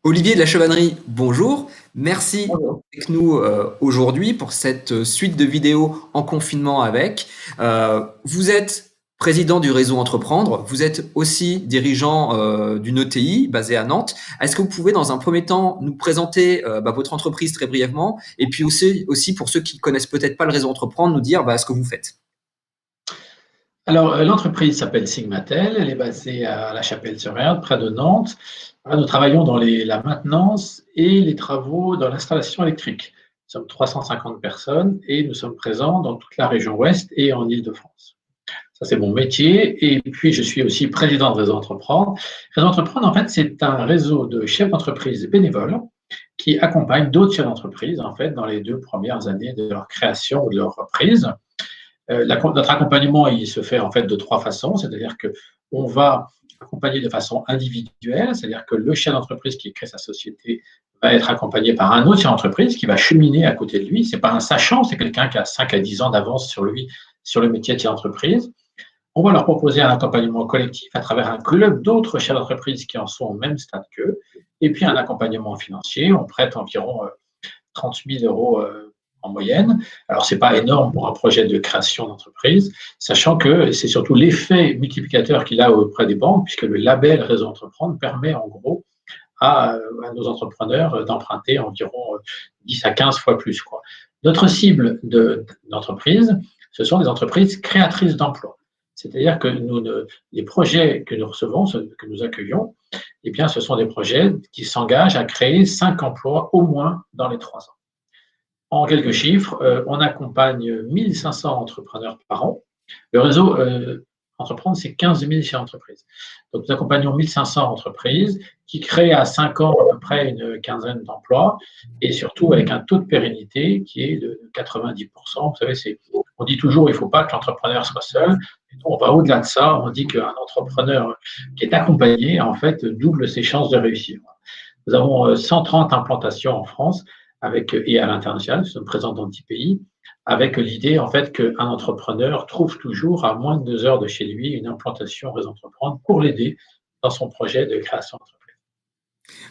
Olivier de la Chevannerie, bonjour. Merci Bonjour. d'être avec nous aujourd'hui pour cette suite de vidéos en confinement avec. Vous êtes président du réseau Entreprendre, vous êtes aussi dirigeant d'une ETI basée à Nantes. Est-ce que vous pouvez dans un premier temps nous présenter votre entreprise très brièvement et puis aussi pour ceux qui connaissent peut-être pas le réseau Entreprendre, nous dire ce que vous faites? Alors, l'entreprise s'appelle Sigmatel, elle est basée à La Chapelle-sur-Erdre, près de Nantes. Voilà, nous travaillons dans la maintenance et les travaux dans l'installation électrique. Nous sommes 350 personnes et nous sommes présents dans toute la région ouest et en Île-de-France. Ça, c'est mon métier. Et puis, je suis aussi président de Réseau Entreprendre. Réseau Entreprendre, en fait, c'est un réseau de chefs d'entreprise bénévoles qui accompagnent d'autres chefs d'entreprise, en fait, dans les 2 premières années de leur création ou de leur reprise. Notre accompagnement, il se fait en fait de 3 façons, c'est-à-dire qu'on va accompagner de façon individuelle, c'est-à-dire que le chef d'entreprise qui crée sa société va être accompagné par un autre chef d'entreprise qui va cheminer à côté de lui. Ce n'est pas un sachant, c'est quelqu'un qui a 5 à 10 ans d'avance sur lui, sur le métier de chef d'entreprise. On va leur proposer un accompagnement collectif à travers un club d'autres chefs d'entreprise qui en sont au même stade qu'eux, et puis un accompagnement financier. On prête environ 30 000 euros en moyenne. Alors, ce n'est pas énorme pour un projet de création d'entreprise, sachant que c'est surtout l'effet multiplicateur qu'il a auprès des banques, puisque le label Réseau Entreprendre permet en gros à nos entrepreneurs d'emprunter environ 10 à 15 fois plus, quoi. Notre cible d'entreprise, ce sont des entreprises créatrices d'emplois. C'est-à-dire que les projets que nous recevons, que nous accueillons, eh bien, ce sont des projets qui s'engagent à créer 5 emplois au moins dans les 3 ans. En quelques chiffres, on accompagne 1500 entrepreneurs par an. Le réseau Entreprendre, c'est 15 000 chefs d'entreprise. Donc, nous accompagnons 1500 entreprises qui créent à 5 ans à peu près une quinzaine d'emplois et surtout avec un taux de pérennité qui est de 90%. Vous savez, on dit toujours qu'il ne faut pas que l'entrepreneur soit seul. On va au-delà de ça. On dit qu'un entrepreneur qui est accompagné, en fait, double ses chances de réussir. Nous avons 130 implantations en France et à l'international, nous sommes présents dans 10 pays, avec l'idée en fait qu'un entrepreneur trouve toujours à moins de 2 heures de chez lui une implantation Réseau Entreprendre pour l'aider dans son projet de création d'entreprise.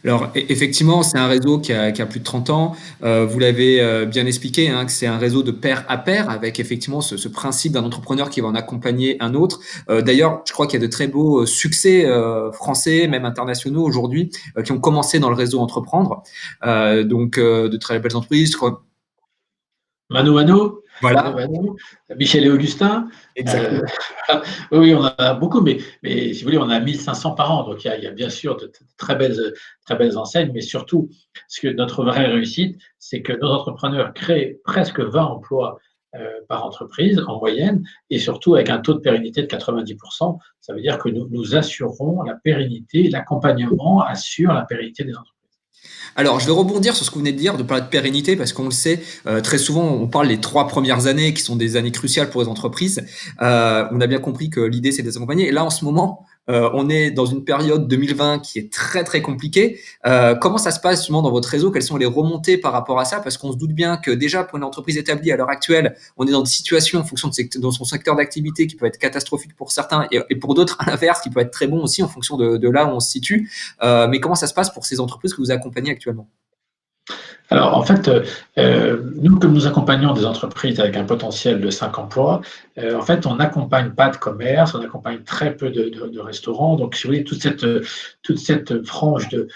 Alors effectivement, c'est un réseau qui a plus de 30 ans. Vous l'avez bien expliqué, hein, que c'est un réseau de pair à pair avec effectivement ce principe d'un entrepreneur qui va en accompagner un autre. D'ailleurs, je crois qu'il y a de très beaux succès français, même internationaux aujourd'hui, qui ont commencé dans le réseau Entreprendre. De très belles entreprises. Je crois. Mano Mano, Mano Voilà, Mano, Michel et Augustin. Euh, exactement. oui, on en a beaucoup, mais si vous voulez, on a 1500 par an. Donc, il y a bien sûr de très belles enseignes, mais surtout, ce que notre vraie réussite, c'est que nos entrepreneurs créent presque 20 emplois par entreprise en moyenne, et surtout avec un taux de pérennité de 90%. Ça veut dire que nous assurons la pérennité, l'accompagnement assure la pérennité des entreprises. Alors, je vais rebondir sur ce que vous venez de dire, de parler de pérennité, parce qu'on le sait, très souvent, on parle des 3 premières années qui sont des années cruciales pour les entreprises. On a bien compris que l'idée, c'est de les accompagner. Et là, en ce moment, on est dans une période 2020 qui est très, très compliquée. Comment ça se passe justement dans votre réseau? Quelles sont les remontées par rapport à ça? Parce qu'on se doute bien que déjà, pour une entreprise établie à l'heure actuelle, on est dans des situations en fonction de son secteur d'activité qui peut être catastrophique pour certains et pour d'autres, à l'inverse, qui peut être très bon aussi en fonction de là où on se situe. Mais comment ça se passe pour ces entreprises que vous accompagnez actuellement? Alors, en fait, nous, comme nous accompagnons des entreprises avec un potentiel de 5 emplois, en fait, on n'accompagne pas de commerce, on accompagne très peu de restaurants. Donc, si vous voulez, toute cette frange de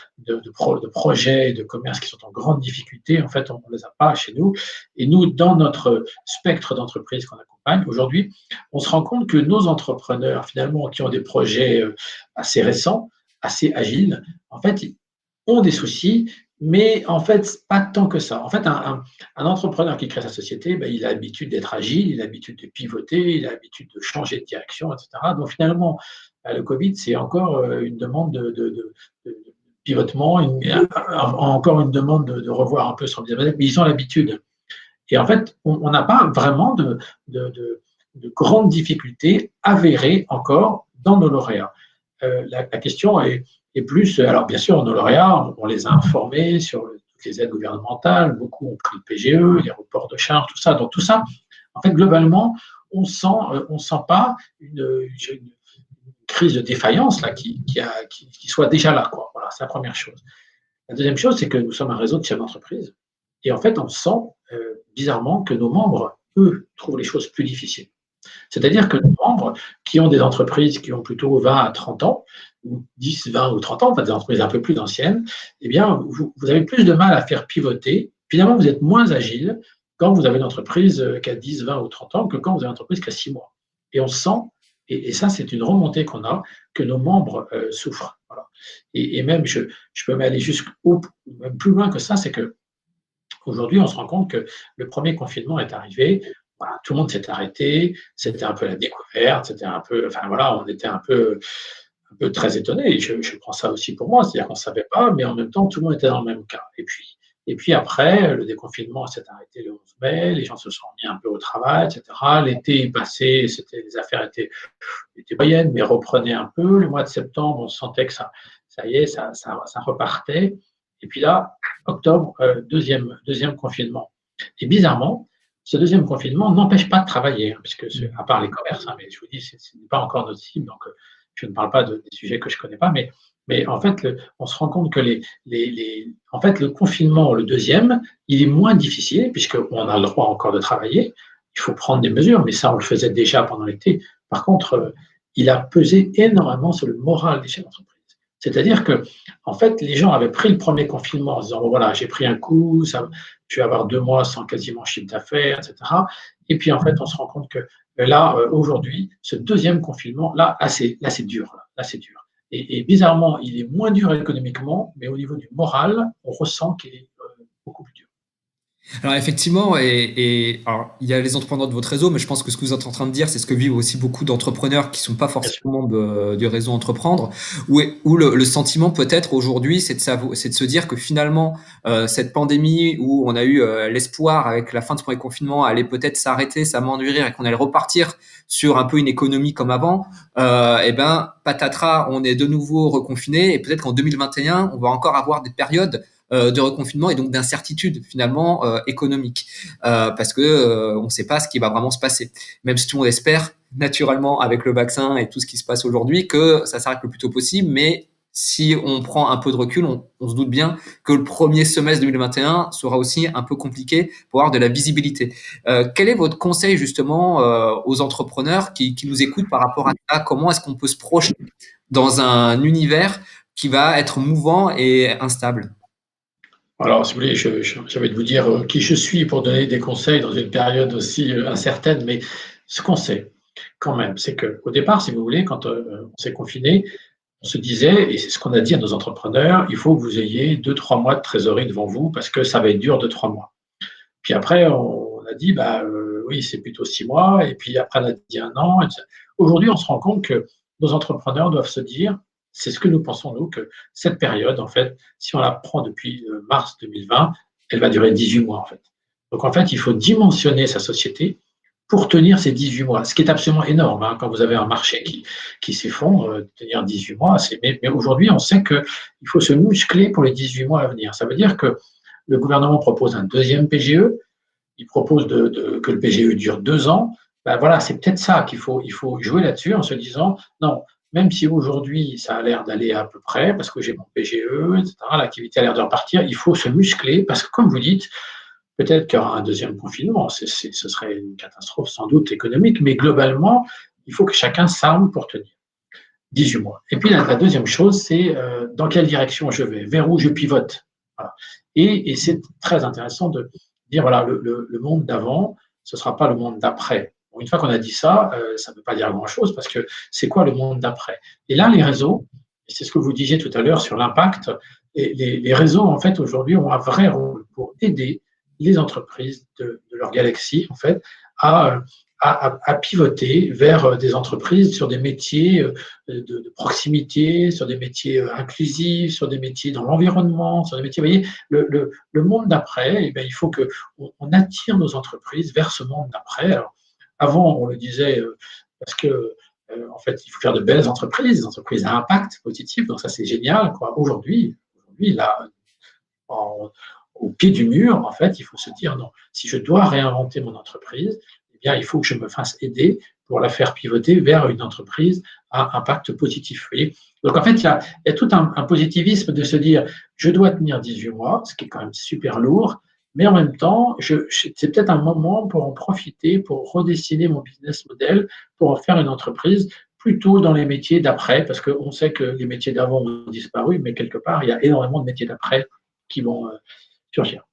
projets et de commerce qui sont en grande difficulté, en fait, on ne les a pas chez nous. Et nous, dans notre spectre d'entreprises qu'on accompagne, aujourd'hui, on se rend compte que nos entrepreneurs, finalement, qui ont des projets assez récents, assez agiles, en fait, ont des soucis, mais en fait, pas tant que ça. En fait, un entrepreneur qui crée sa société, ben, il a l'habitude d'être agile, il a l'habitude de pivoter, il a l'habitude de changer de direction, etc. Donc finalement, ben, le Covid, c'est encore une demande de pivotement, encore une demande de revoir un peu son business, mais ils ont l'habitude. Et en fait, on n'a pas vraiment de grandes difficultés avérées encore dans nos lauréats. La question est plus, alors bien sûr, nos lauréats, on les a informés sur toutes les aides gouvernementales, beaucoup ont pris le PGE, les reports de charges, tout ça. Donc tout ça, en fait, globalement, on sent pas une crise de défaillance là, qui soit déjà là, quoi. Voilà, c'est la première chose. La deuxième chose, c'est que nous sommes un réseau de chefs d'entreprise. Et en fait, on sent bizarrement que nos membres, eux, trouvent les choses plus difficiles. C'est-à-dire que nos membres qui ont des entreprises qui ont plutôt 20 à 30 ans, ou 10, 20 ou 30 ans, enfin des entreprises un peu plus anciennes, eh bien, vous avez plus de mal à faire pivoter. Finalement, vous êtes moins agile quand vous avez une entreprise qui a 10, 20 ou 30 ans que quand vous avez une entreprise qui a 6 mois. Et on sent, et ça, c'est une remontée qu'on a, que nos membres souffrent. Voilà. Et même, je peux même aller même plus loin que ça, c'est que aujourd'hui, on se rend compte que le premier confinement est arrivé, voilà, tout le monde s'est arrêté, c'était un peu la découverte, c'était un peu, enfin voilà, on était un peu très étonnés. Je prends ça aussi pour moi, c'est-à-dire qu'on ne savait pas, mais en même temps, tout le monde était dans le même cas. Et puis après, le déconfinement s'est arrêté le 11 mai, les gens se sont mis un peu au travail, etc. L'été est passé, les affaires étaient moyennes, mais reprenaient un peu. Le mois de septembre, on sentait que ça y est, ça repartait. Et puis là, octobre, deuxième confinement. Et bizarrement, ce deuxième confinement n'empêche pas de travailler, hein, puisque à part les commerces, hein, mais je vous dis, ce n'est pas encore notre cible, donc je ne parle pas des sujets que je ne connais pas, mais en fait, on se rend compte que en fait, le confinement, le deuxième, il est moins difficile, puisqu'on a le droit encore de travailler. Il faut prendre des mesures, mais ça, on le faisait déjà pendant l'été. Par contre, il a pesé énormément sur le moral des chefs d'entreprise. C'est-à-dire que, en fait, les gens avaient pris le premier confinement en se disant, bon, voilà, j'ai pris un coup, je vais avoir 2 mois sans quasiment chiffre d'affaires, etc. Et puis, en fait, on se rend compte que là, aujourd'hui, ce deuxième confinement, là c'est dur. Là, c'est dur. Et bizarrement, il est moins dur économiquement, mais au niveau du moral, on ressent qu'il est beaucoup plus dur. Alors effectivement, alors, il y a les entrepreneurs de votre réseau, mais je pense que ce que vous êtes en train de dire, c'est ce que vivent aussi beaucoup d'entrepreneurs qui sont pas Bien sûr. forcément du réseau Entreprendre, où le sentiment peut-être aujourd'hui, c'est de se dire que finalement, cette pandémie où on a eu l'espoir avec la fin de ce premier confinement allait peut-être s'arrêter, s'amoindrir et qu'on allait repartir sur un peu une économie comme avant, et ben patatras, on est de nouveau reconfiné et peut-être qu'en 2021, on va encore avoir des périodes de reconfinement et donc d'incertitude finalement économique parce que on ne sait pas ce qui va vraiment se passer. Même si tout le monde espère naturellement avec le vaccin et tout ce qui se passe aujourd'hui que ça s'arrête le plus tôt possible, mais si on prend un peu de recul, on se doute bien que le premier semestre 2021 sera aussi un peu compliqué pour avoir de la visibilité. Quel est votre conseil justement aux entrepreneurs qui nous écoutent par rapport à ça? Comment est-ce qu'on peut se projeter dans un univers qui va être mouvant et instable? Alors, si vous voulez, j'ai envie de vous dire qui je suis pour donner des conseils dans une période aussi incertaine, mais ce qu'on sait quand même, c'est qu'au départ, si vous voulez, quand on s'est confiné, on se disait, et c'est ce qu'on a dit à nos entrepreneurs, il faut que vous ayez 2, 3 mois de trésorerie devant vous parce que ça va être dur 2, 3 mois. Puis après, on a dit, bah oui, c'est plutôt 6 mois, et puis après, on a dit un an. Aujourd'hui, on se rend compte que nos entrepreneurs doivent se dire, c'est ce que nous pensons, nous, que cette période, en fait, si on la prend depuis mars 2020, elle va durer 18 mois, en fait. Donc, en fait, il faut dimensionner sa société pour tenir ces 18 mois, ce qui est absolument énorme. Hein, quand vous avez un marché qui s'effondre, tenir 18 mois, mais aujourd'hui, on sait qu'il faut se muscler pour les 18 mois à venir. Ça veut dire que le gouvernement propose un deuxième PGE, il propose que le PGE dure 2 ans. Ben voilà, c'est peut-être ça il faut jouer là-dessus en se disant, non, même si aujourd'hui ça a l'air d'aller à peu près, parce que j'ai mon PGE, etc., l'activité a l'air de repartir, il faut se muscler, parce que comme vous dites, peut-être qu'il y aura un deuxième confinement, ce serait une catastrophe sans doute économique, mais globalement, il faut que chacun s'arme pour tenir 18 mois. Et puis la deuxième chose, c'est dans quelle direction je vais, vers où je pivote. Voilà. Et c'est très intéressant de dire, voilà, le monde d'avant, ce ne sera pas le monde d'après. Bon, une fois qu'on a dit ça, ça ne veut pas dire grand-chose, parce que c'est quoi le monde d'après? Et là, les réseaux, et c'est ce que vous disiez tout à l'heure sur l'impact, les réseaux, en fait, aujourd'hui, ont un vrai rôle pour aider les entreprises de leur galaxie, en fait, à pivoter vers des entreprises sur des métiers de proximité, sur des métiers inclusifs, sur des métiers dans l'environnement, sur des métiers, vous voyez, le monde d'après, eh bien, il faut qu'on attire nos entreprises vers ce monde d'après. Alors, avant, on le disait parce que en fait, il faut faire de belles entreprises, des entreprises à impact positif, donc ça c'est génial, quoi. Aujourd'hui, là, au pied du mur, en fait, il faut se dire non, si je dois réinventer mon entreprise, eh bien, il faut que je me fasse aider pour la faire pivoter vers une entreprise à impact positif. Vous voyez, donc en fait, il y a tout un positivisme de se dire je dois tenir 18 mois, ce qui est quand même super lourd, mais en même temps, c'est peut-être un moment pour en profiter, pour redessiner mon business model, pour en faire une entreprise plutôt dans les métiers d'après, parce qu'on sait que les métiers d'avant ont disparu, mais quelque part, il y a énormément de métiers d'après qui vont surgir.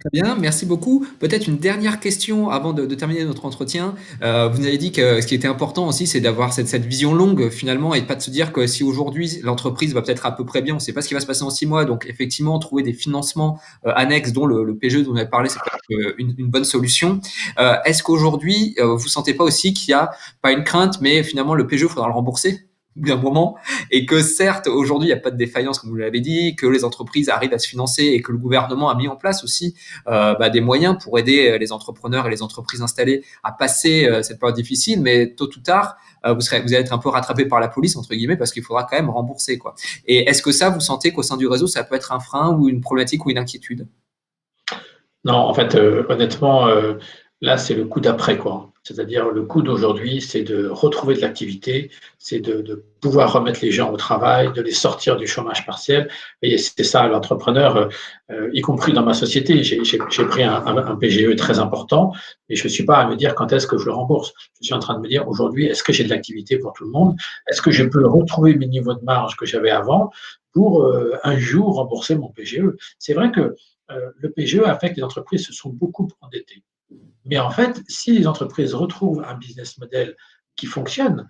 Très bien, merci beaucoup. Peut-être une dernière question avant de terminer notre entretien. Vous avez dit que ce qui était important aussi, c'est d'avoir cette vision longue finalement et de pas de se dire que si aujourd'hui l'entreprise va peut-être à peu près bien, on ne sait pas ce qui va se passer en 6 mois. Donc effectivement, trouver des financements annexes, dont le PGE dont on a parlé, c'est peut-être une bonne solution. Est-ce qu'aujourd'hui, vous sentez pas aussi qu'il y a pas une crainte, mais finalement le PGE, il faudra le rembourser au bout d'un moment, et que certes, aujourd'hui, il n'y a pas de défaillance, comme vous l'avez dit, que les entreprises arrivent à se financer et que le gouvernement a mis en place aussi des moyens pour aider les entrepreneurs et les entreprises installées à passer cette période difficile, mais tôt ou tard, vous allez être un peu rattrapé par la police, entre guillemets, parce qu'il faudra quand même rembourser, quoi. Et est-ce que ça, vous sentez qu'au sein du réseau, ça peut être un frein ou une problématique ou une inquiétude? Non, en fait, honnêtement, là, c'est le coup d'après, quoi. C'est-à-dire, le coup d'aujourd'hui, c'est de retrouver de l'activité, c'est de pouvoir remettre les gens au travail, de les sortir du chômage partiel. Et c'est ça, l'entrepreneur, y compris dans ma société. J'ai pris un PGE très important et je ne suis pas à me dire quand est-ce que je le rembourse. Je suis en train de me dire aujourd'hui, est-ce que j'ai de l'activité pour tout le monde? Est-ce que je peux retrouver mes niveaux de marge que j'avais avant pour un jour rembourser mon PGE? C'est vrai que le PGE a fait que les entreprises se sont beaucoup endettées. Mais en fait, si les entreprises retrouvent un business model qui fonctionne,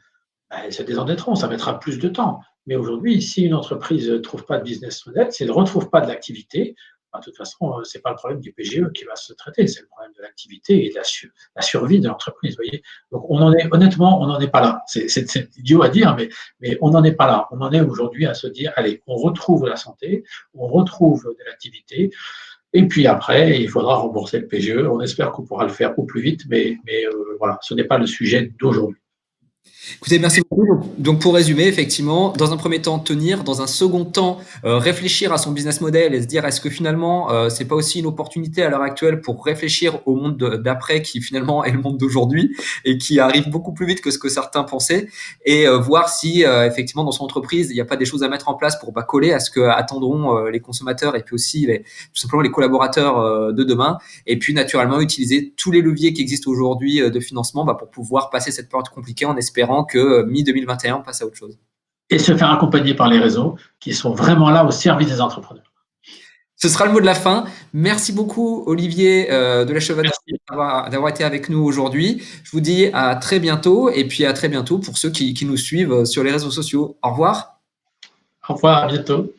elles se désendetteront, ça mettra plus de temps. Mais aujourd'hui, si une entreprise ne trouve pas de business model, si elle ne retrouve pas de l'activité, de toute façon, ce n'est pas le problème du PGE qui va se traiter, c'est le problème de l'activité et de la survie de l'entreprise. Voyez, donc honnêtement, on n'en est pas là. C'est idiot à dire, mais on n'en est pas là. On en est aujourd'hui à se dire, allez, on retrouve la santé, on retrouve de l'activité. Et puis après, il faudra rembourser le PGE. On espère qu'on pourra le faire au plus vite, mais voilà, ce n'est pas le sujet d'aujourd'hui. Écoutez, merci beaucoup. Donc, pour résumer, effectivement, dans un premier temps, tenir, dans un second temps, réfléchir à son business model et se dire est-ce que finalement, c'est pas aussi une opportunité à l'heure actuelle pour réfléchir au monde d'après qui finalement est le monde d'aujourd'hui et qui arrive beaucoup plus vite que ce que certains pensaient, et voir si effectivement dans son entreprise il n'y a pas des choses à mettre en place pour coller à ce que attendront les consommateurs et puis aussi tout simplement les collaborateurs de demain, et puis naturellement utiliser tous les leviers qui existent aujourd'hui de financement pour pouvoir passer cette période compliquée en espérant que mi-2021, on passe à autre chose. Et se faire accompagner par les réseaux qui sont vraiment là au service des entrepreneurs. Ce sera le mot de la fin. Merci beaucoup, Olivier de la Chevannerie, d'avoir été avec nous aujourd'hui. Je vous dis à très bientôt, et puis à très bientôt pour ceux qui nous suivent sur les réseaux sociaux. Au revoir. Au revoir, à bientôt.